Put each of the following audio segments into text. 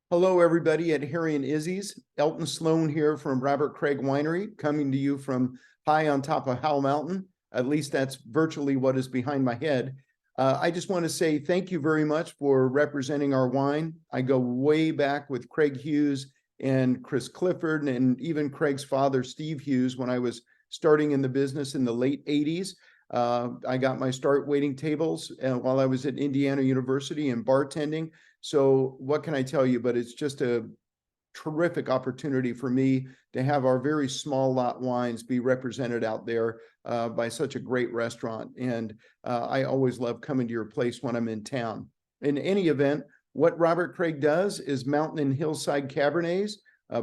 Hello, everybody at Harry and Izzy's. Elton Sloan here from Robert Craig Winery, coming to you from high on top of Howell Mountain. At least that's virtually what is behind my head. I just want to say thank you very much for representing our wine. I go way back with Craig Hughes and Chris Clifford and even Craig's father, Steve Hughes, when I was starting in the business in the late 80s. I got my start waiting tables while I was at Indiana University and bartending. So what can I tell you? But it's just a terrific opportunity for me to have our very small lot wines be represented out there by such a great restaurant. And I always love coming to your place when I'm in town. In any event, what Robert Craig does is mountain and hillside Cabernets.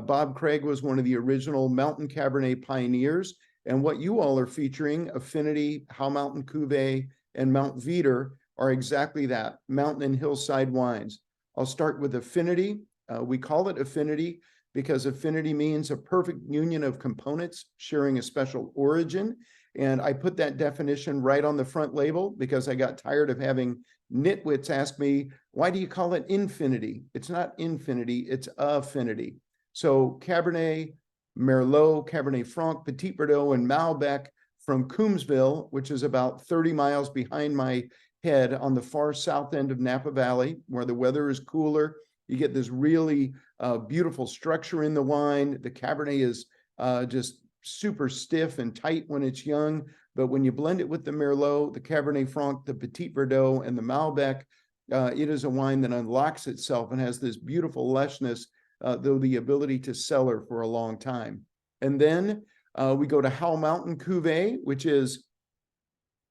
Bob Craig was one of the original mountain Cabernet pioneers. And what you all are featuring, Affinity, Howell Mountain Cuvee, and Mount Veeder, are exactly that, mountain and hillside wines. I'll start with Affinity. We call it Affinity because Affinity means a perfect union of components sharing a special origin. And I put that definition right on the front label because I got tired of having nitwits ask me, why do you call it Infinity? It's not Infinity, it's Affinity. So Cabernet, Merlot, Cabernet Franc, Petit Verdot, and Malbec from Coombsville, which is about 30 miles behind my head on the far south end of Napa Valley, where the weather is cooler. You get this really beautiful structure in the wine. The Cabernet is just super stiff and tight when it's young, but when you blend it with the Merlot, the Cabernet Franc, the Petit Verdot, and the Malbec, it is a wine that unlocks itself and has this beautiful lushness, though the ability to cellar for a long time. And then we go to Howell Mountain Cuvee, which is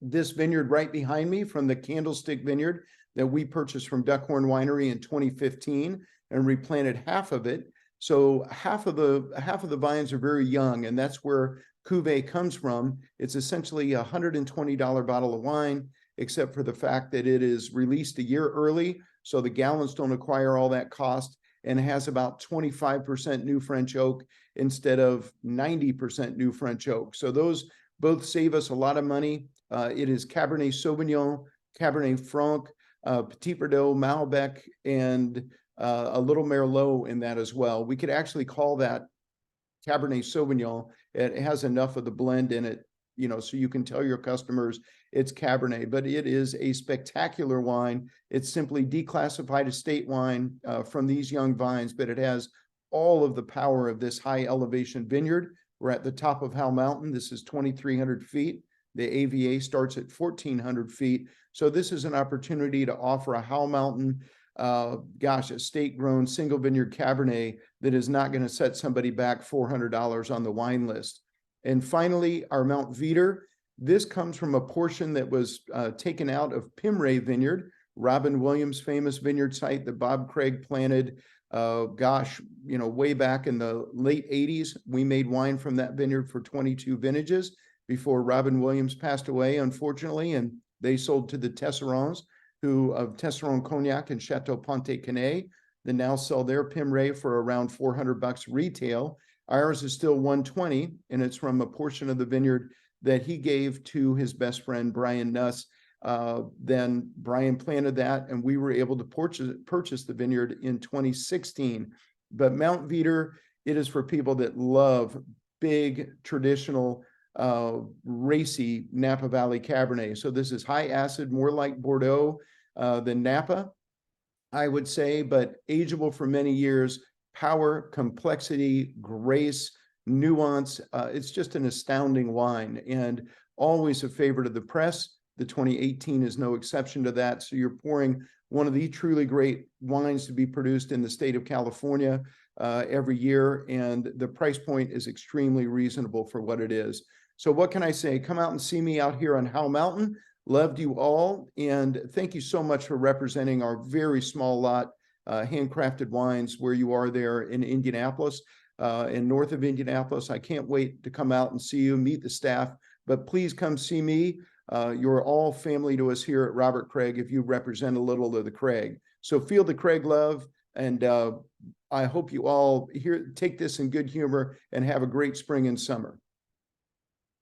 this vineyard right behind me from the Candlestick Vineyard that we purchased from Duckhorn Winery in 2015 and replanted half of it. So half of the vines are very young, and that's where Cuvee comes from. It's essentially a $120 bottle of wine, except for the fact that it is released a year early, so the gallons don't acquire all that cost, and has about 25% new French oak instead of 90% new French oak. So those both save us a lot of money. It is Cabernet Sauvignon, Cabernet Franc, Petit Verdot, Malbec, and a little Merlot in that as well. We could actually call that Cabernet Sauvignon. It has enough of the blend in it, so you can tell your customers it's Cabernet, but it is a spectacular wine. It's simply declassified estate wine from these young vines, but it has all of the power of this high elevation vineyard. We're at the top of Howell Mountain. This is 2,300 feet. The AVA starts at 1,400 feet. So this is an opportunity to offer a Howell Mountain, a state-grown single vineyard Cabernet that is not going to set somebody back $400 on the wine list. And finally, our Mount Veeder. This comes from a portion that was taken out of Pimray Vineyard, Robin Williams' famous vineyard site that Bob Craig planted, way back in the late 80s. We made wine from that vineyard for 22 vintages before Robin Williams passed away, unfortunately, and they sold to the Tesserons, who of Tesseron Cognac and Chateau Ponte Canet, that now sell their Pimray for around $400 retail. Ours is still $120, and it's from a portion of the vineyard that he gave to his best friend, Brian Nuss. Then Brian planted that, and we were able to purchase the vineyard in 2016. But Mount Veeder, it is for people that love big, traditional, racy Napa Valley Cabernet. So this is high acid, more like Bordeaux than Napa, I would say, but ageable for many years. Power, complexity, grace, nuance. It's just an astounding wine, and always a favorite of the press. The 2018 is no exception to that. So you're pouring one of the truly great wines to be produced in the state of California every year, and the price point is extremely reasonable for what it is. So what can I say? Come out and see me out here on Howell Mountain. Loved you all, and thank you so much for representing our very small lot handcrafted wines where you are there in Indianapolis and north of Indianapolis. I can't wait to come out and see you, meet the staff, but please come see me. You're all family to us here at Robert Craig if you represent a little of the Craig. So feel the Craig love, and I hope you all take this in good humor and have a great spring and summer.